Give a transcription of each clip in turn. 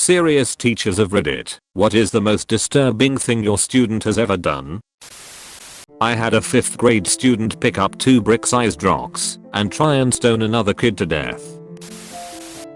Serious teachers of Reddit, what is the most disturbing thing your student has ever done? I had a 5th grade student pick up 2 brick-sized rocks and try and stone another kid to death.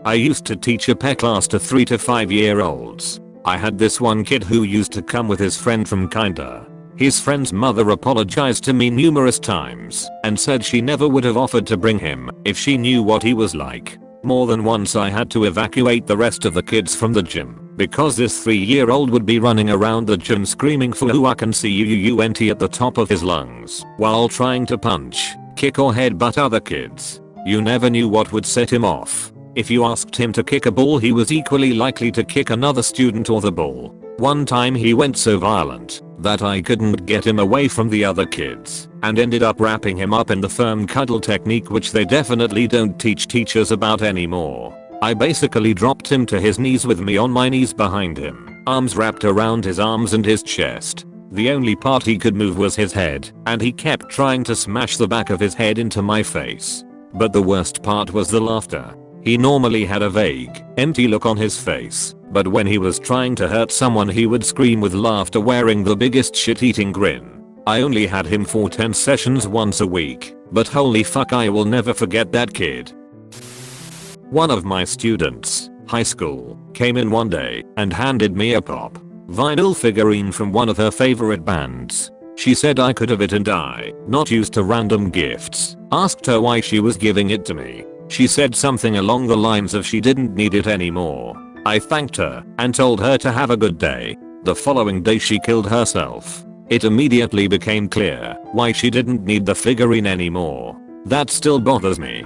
I used to teach a PE class to 3 to 5 year olds. I had this one kid who used to come with his friend from kinda. His friend's mother apologized to me numerous times and said she never would have offered to bring him if she knew what he was like. More than once I had to evacuate the rest of the kids from the gym because this 3-year-old would be running around the gym screaming for who I can see you at the top of his lungs while trying to punch, kick or headbutt other kids. You never knew what would set him off. If you asked him to kick a ball, he was equally likely to kick another student or the ball. One time he went so violent that I couldn't get him away from the other kids and ended up wrapping him up in the firm cuddle technique, which they definitely don't teach teachers about anymore. I basically dropped him to his knees with me on my knees behind him, arms wrapped around his arms and his chest. The only part he could move was his head, and he kept trying to smash the back of his head into my face. But the worst part was the laughter. He normally had a vague, empty look on his face, but when he was trying to hurt someone he would scream with laughter, wearing the biggest shit-eating grin. I only had him for 10 sessions once a week, but holy fuck, I will never forget that kid. One of my students, high school, came in one day and handed me a pop vinyl figurine from one of her favorite bands. She said I could have it, and I, not used to random gifts, asked her why she was giving it to me. She said something along the lines of she didn't need it anymore. I thanked her and told her to have a good day. The following day she killed herself. It immediately became clear why she didn't need the figurine anymore. That still bothers me.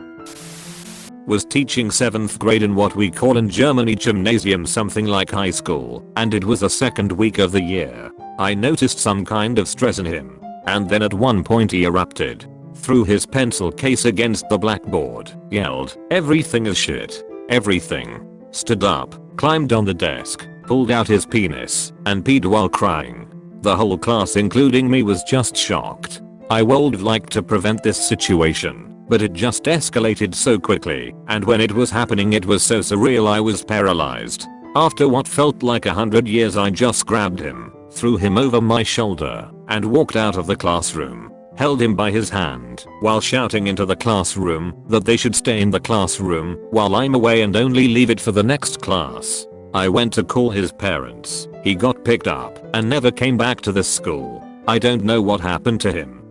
Was teaching 7th grade in what we call in Germany gymnasium, something like high school, and it was the 2nd week of the year. I noticed some kind of stress in him, and then at one point he erupted. Threw his pencil case against the blackboard, yelled, "Everything is shit. Everything." Stood up, climbed on the desk, pulled out his penis, and peed while crying. The whole class, including me, was just shocked. I would like to prevent this situation, but it just escalated so quickly, and when it was happening it was so surreal I was paralyzed. After what felt like 100 years I just grabbed him, threw him over my shoulder, and walked out of the classroom. Held him by his hand while shouting into the classroom that they should stay in the classroom while I'm away and only leave it for the next class. I went to call his parents. He got picked up and never came back to this school. I don't know what happened to him.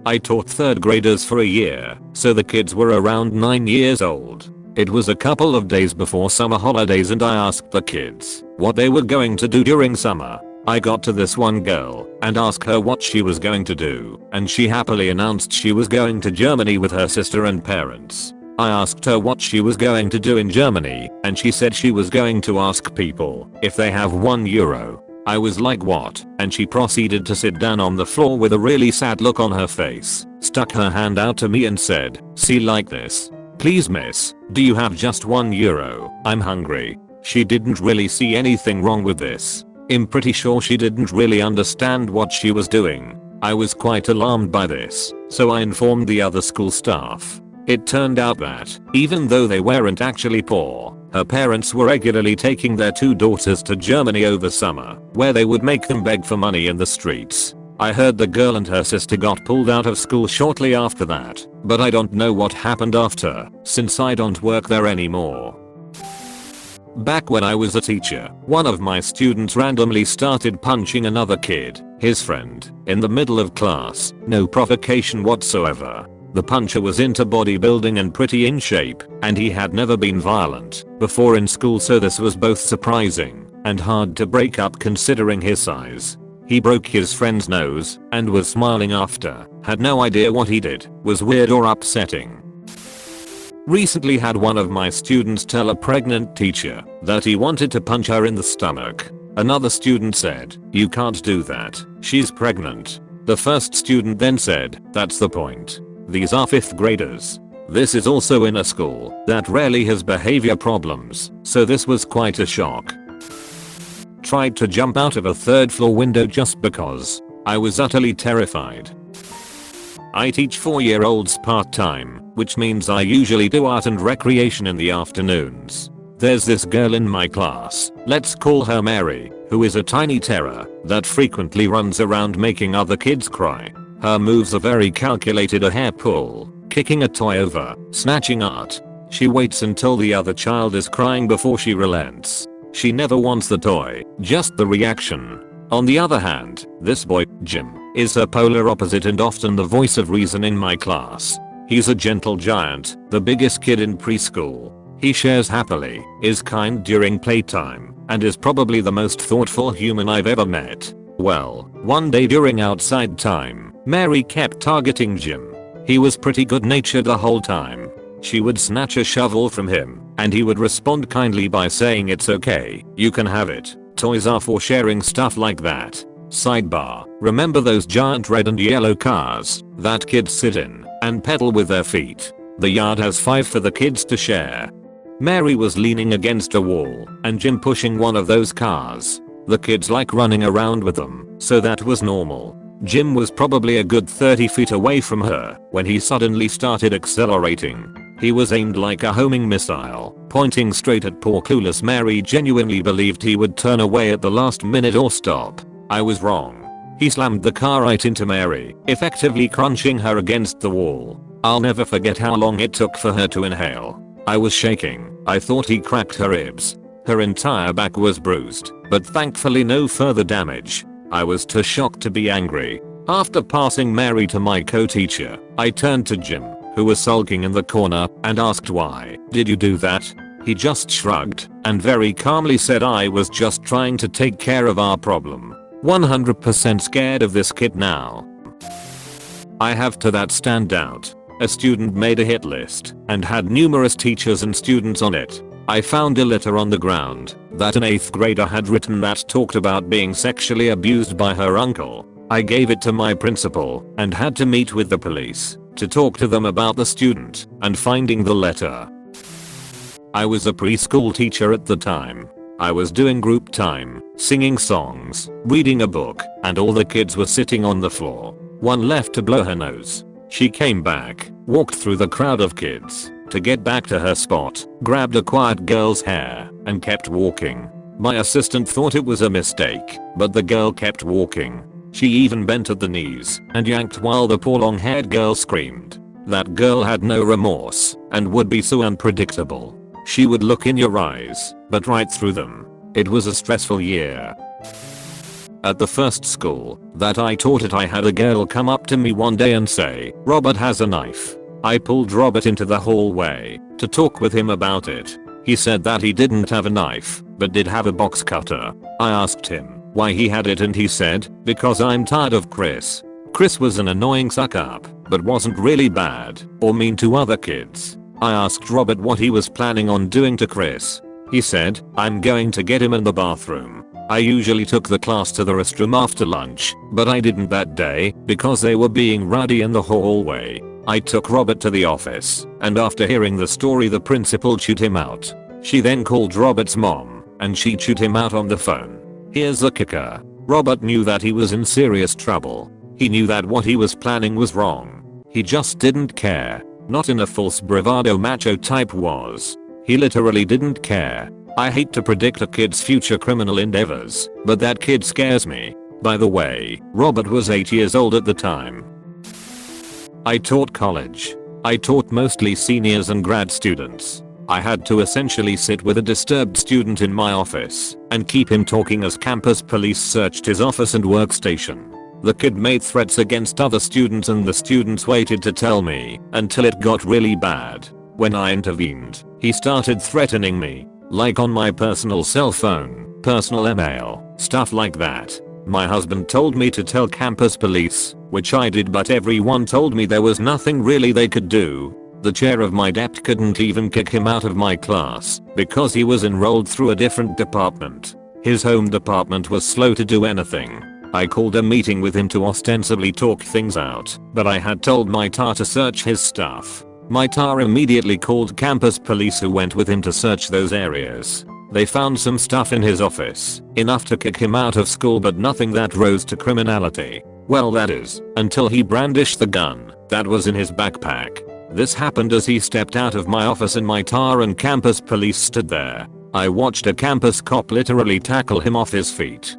I taught 3rd graders for a year, so the kids were around 9 years old. It was a couple of days before summer holidays and I asked the kids what they were going to do during summer. I got to this one girl and asked her what she was going to do, and she happily announced she was going to Germany with her sister and parents. I asked her what she was going to do in Germany, and she said she was going to ask people if they have €1. I was like, what? And she proceeded to sit down on the floor with a really sad look on her face, stuck her hand out to me and said, "See, like this. Please miss, do you have just €1? I'm hungry." She didn't really see anything wrong with this. I'm pretty sure she didn't really understand what she was doing. I was quite alarmed by this, so I informed the other school staff. It turned out that, even though they weren't actually poor, her parents were regularly taking their 2 daughters to Germany over summer, where they would make them beg for money in the streets. I heard the girl and her sister got pulled out of school shortly after that, but I don't know what happened after, since I don't work there anymore. Back when I was a teacher, one of my students randomly started punching another kid, his friend, in the middle of class, no provocation whatsoever. The puncher was into bodybuilding and pretty in shape, and he had never been violent before in school, so this was both surprising and hard to break up considering his size. He broke his friend's nose and was smiling after, had no idea what he did was weird or upsetting. Recently had one of my students tell a pregnant teacher that he wanted to punch her in the stomach. Another student said, "You can't do that, she's pregnant." The first student then said, "That's the point. These are 5th graders. This is also in a school that rarely has behavior problems, so this was quite a shock." Tried to jump out of a 3rd floor window just because. I was utterly terrified. I teach 4-year-olds part-time, which means I usually do art and recreation in the afternoons. There's this girl in my class, let's call her Mary, who is a tiny terror that frequently runs around making other kids cry. Her moves are very calculated: a hair pull, kicking a toy over, snatching art. She waits until the other child is crying before she relents. She never wants the toy, just the reaction. On the other hand, this boy, Jim, is her polar opposite and often the voice of reason in my class. He's a gentle giant, the biggest kid in preschool. He shares happily, is kind during playtime, and is probably the most thoughtful human I've ever met. Well, one day during outside time, Mary kept targeting Jim. He was pretty good-natured the whole time. She would snatch a shovel from him, and he would respond kindly by saying, "It's okay, you can have it. Toys are for sharing," stuff like that. Sidebar: remember those giant red and yellow cars that kids sit in and pedal with their feet? The yard has 5 for the kids to share. Mary was leaning against a wall and Jim pushing one of those cars. The kids like running around with them, so that was normal. Jim was probably a good 30 feet away from her when he suddenly started accelerating. He was aimed like a homing missile, pointing straight at poor clueless Mary. Genuinely believed he would turn away at the last minute or stop. I was wrong. He slammed the car right into Mary, effectively crunching her against the wall. I'll never forget how long it took for her to inhale. I was shaking. I thought he cracked her ribs. Her entire back was bruised, but thankfully no further damage. I was too shocked to be angry. After passing Mary to my co-teacher, I turned to Jim, who was sulking in the corner, and asked, "Why did you do that?" He just shrugged and very calmly said, "I was just trying to take care of our problem. 100% scared of this kid now." I have to that standout. A student made a hit list and had numerous teachers and students on it. I found a letter on the ground that an 8th grader had written that talked about being sexually abused by her uncle. I gave it to my principal and had to meet with the police to talk to them about the student and finding the letter. I was a preschool teacher at the time. I was doing group time, singing songs, reading a book, and all the kids were sitting on the floor. One left to blow her nose. She came back, walked through the crowd of kids to get back to her spot, grabbed a quiet girl's hair, and kept walking. My assistant thought it was a mistake, but the girl kept walking. She even bent at the knees and yanked while the poor long-haired girl screamed. That girl had no remorse and would be so unpredictable. She would look in your eyes, but right through them. It was a stressful year. At the first school that I taught at, I had a girl come up to me one day and say, "Robert has a knife." I pulled Robert into the hallway to talk with him about it. He said that he didn't have a knife, but did have a box cutter. I asked him why he had it and he said, "Because I'm tired of Chris." Chris was an annoying suck up, but wasn't really bad or mean to other kids. I asked Robert what he was planning on doing to Chris. He said, "I'm going to get him in the bathroom." I usually took the class to the restroom after lunch, but I didn't that day because they were being rowdy in the hallway. I took Robert to the office, and after hearing the story, the principal chewed him out. She then called Robert's mom, and she chewed him out on the phone. Here's the kicker. Robert knew that he was in serious trouble. He knew that what he was planning was wrong. He just didn't care. Not in a false bravado macho type was. He literally didn't care. I hate to predict a kid's future criminal endeavors, but that kid scares me. By the way, Robert was 8 years old at the time. I taught college. I taught mostly seniors and grad students. I had to essentially sit with a disturbed student in my office and keep him talking as campus police searched his office and workstation. The kid made threats against other students and the students waited to tell me until it got really bad. When I intervened, he started threatening me. Like on my personal cell phone, personal email, stuff like that. My husband told me to tell campus police, which I did, but everyone told me there was nothing really they could do. The chair of my dept couldn't even kick him out of my class because he was enrolled through a different department. His home department was slow to do anything. I called a meeting with him to ostensibly talk things out, but I had told my tar to search his stuff. My tar immediately called campus police, who went with him to search those areas. They found some stuff in his office, enough to kick him out of school, but nothing that rose to criminality. Well, that is, until he brandished the gun that was in his backpack. This happened as he stepped out of my office in my car and campus police stood there. I watched a campus cop literally tackle him off his feet.